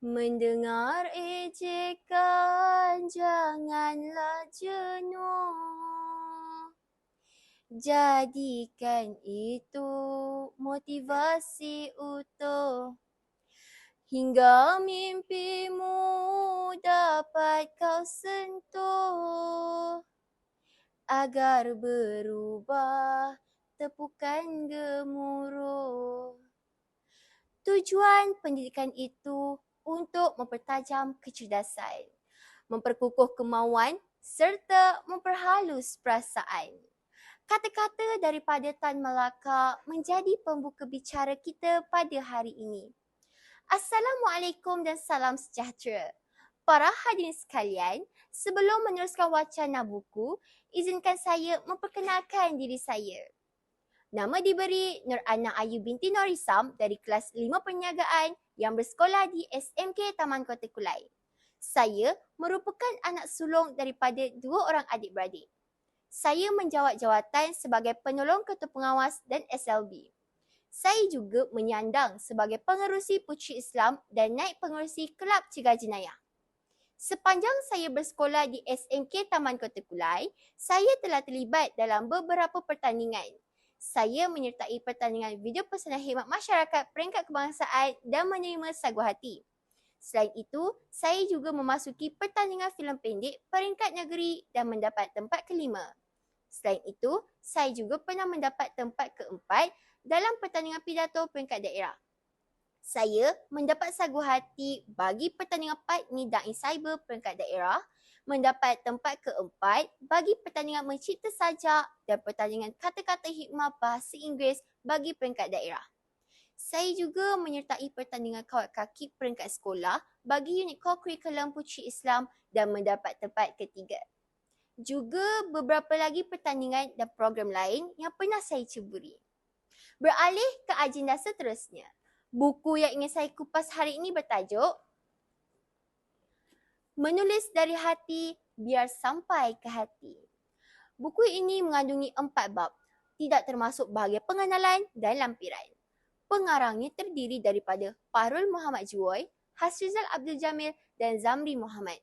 Mendengar ejekan janganlah jenuh. Jadikan itu motivasi utuh. Hingga mimpimu dapat kau sentuh. Agar berubah tepukan gemuruh. Tujuan pendidikan itu untuk mempertajam kecerdasan, memperkukuh kemauan serta memperhalus perasaan. Kata-kata daripada Tan Malaka menjadi pembuka bicara kita pada hari ini. Assalamualaikum dan salam sejahtera. Para hadirin sekalian, sebelum meneruskan wacana buku, izinkan saya memperkenalkan diri saya. Nama diberi Nur Ana Ayu binti Norisam dari kelas 5 Perniagaan yang bersekolah di SMK Taman Kota Kulai. Saya merupakan anak sulung daripada dua orang adik-beradik. Saya menjawat jawatan sebagai penolong ketua pengawas dan SLB. Saya juga menyandang sebagai pengerusi Puteri Islam dan naib pengerusi Kelab Cegah Jenayah. Sepanjang saya bersekolah di SMK Taman Kota Kulai, saya telah terlibat dalam beberapa pertandingan. Saya menyertai pertandingan video pesanan khidmat masyarakat peringkat kebangsaan dan menerima sagu hati. Selain itu, saya juga memasuki pertandingan filem pendek peringkat negeri dan mendapat tempat kelima. Selain itu, saya juga pernah mendapat tempat keempat dalam pertandingan pidato peringkat daerah. Saya mendapat sagu hati bagi pertandingan Patni Da'i Cyber peringkat daerah, mendapat tempat keempat bagi pertandingan mencipta sajak dan pertandingan kata-kata hikmah bahasa Inggeris bagi peringkat daerah. Saya juga menyertai pertandingan kawat kaki peringkat sekolah bagi unit core curriculum Puteri Islam dan mendapat tempat ketiga. Juga beberapa lagi pertandingan dan program lain yang pernah saya ceburi. Beralih ke agenda seterusnya. Buku yang ingin saya kupas hari ini bertajuk Menulis dari Hati Biar Sampai ke Hati. Buku ini mengandungi 4 bab, tidak termasuk bahagian pengenalan dan lampiran. Pengarangnya terdiri daripada Fahrul Muhammad Juwoi, Hasrizal Abdul Jamil dan Zamri Muhammad.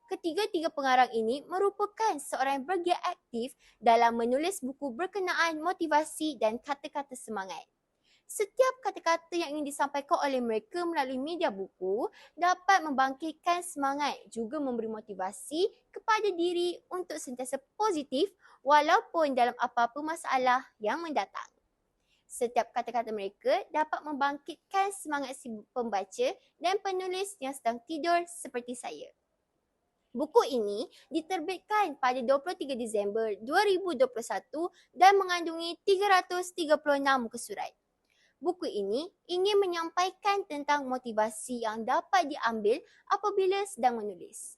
Ketiga-tiga pengarang ini merupakan seorang yang bergiat aktif dalam menulis buku berkenaan motivasi dan kata-kata semangat. Setiap kata-kata yang ingin disampaikan oleh mereka melalui media buku dapat membangkitkan semangat juga memberi motivasi kepada diri untuk sentiasa positif walaupun dalam apa-apa masalah yang mendatang. Setiap kata-kata mereka dapat membangkitkan semangat si pembaca dan penulis yang sedang tidur seperti saya. Buku ini diterbitkan pada 23 Disember 2021 dan mengandungi 336 muka surat. Buku ini ingin menyampaikan tentang motivasi yang dapat diambil apabila sedang menulis.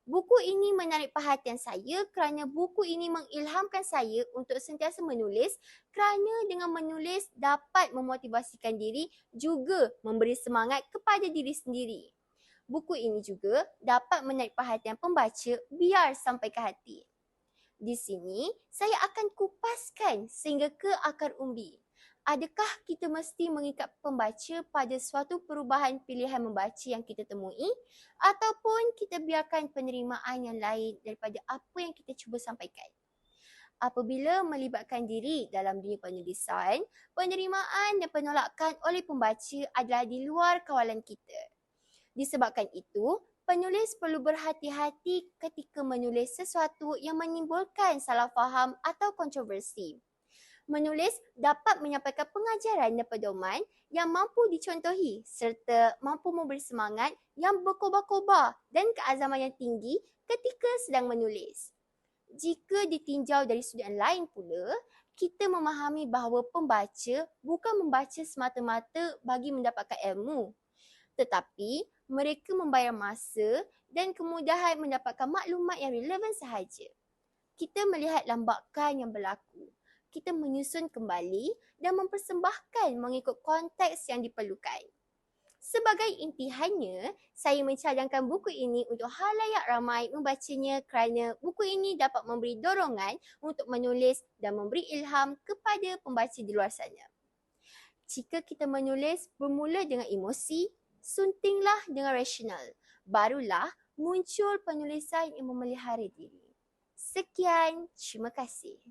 Buku ini menarik perhatian saya kerana buku ini mengilhamkan saya untuk sentiasa menulis kerana dengan menulis dapat memotivasikan diri juga memberi semangat kepada diri sendiri. Buku ini juga dapat menarik perhatian pembaca biar sampai ke hati. Di sini, saya akan kupaskan sehingga ke akar umbi. Adakah kita mesti mengikat pembaca pada suatu perubahan pilihan membaca yang kita temui ataupun kita biarkan penerimaan yang lain daripada apa yang kita cuba sampaikan? Apabila melibatkan diri dalam dunia penulisan, penerimaan dan penolakan oleh pembaca adalah di luar kawalan kita. Disebabkan itu, penulis perlu berhati-hati ketika menulis sesuatu yang menimbulkan salah faham atau kontroversi. Menulis dapat menyampaikan pengajaran dan pedoman yang mampu dicontohi serta mampu memberi semangat yang berkobar-kobar dan keazaman yang tinggi ketika sedang menulis. Jika ditinjau dari sudut yang lain pula, kita memahami bahawa pembaca bukan membaca semata-mata bagi mendapatkan ilmu, tetapi mereka membayar masa dan kemudahan mendapatkan maklumat yang relevan sahaja. Kita melihat lambakan yang berlaku. Kita menyusun kembali dan mempersembahkan mengikut konteks yang diperlukan. Sebagai intihannya, saya mencadangkan buku ini untuk halayak ramai membacanya kerana buku ini dapat memberi dorongan untuk menulis dan memberi ilham kepada pembaca di luar sana. Jika kita menulis bermula dengan emosi, Suntinglah dengan rasional. Barulah muncul penulisan yang memelihara diri. Sekian, terima kasih.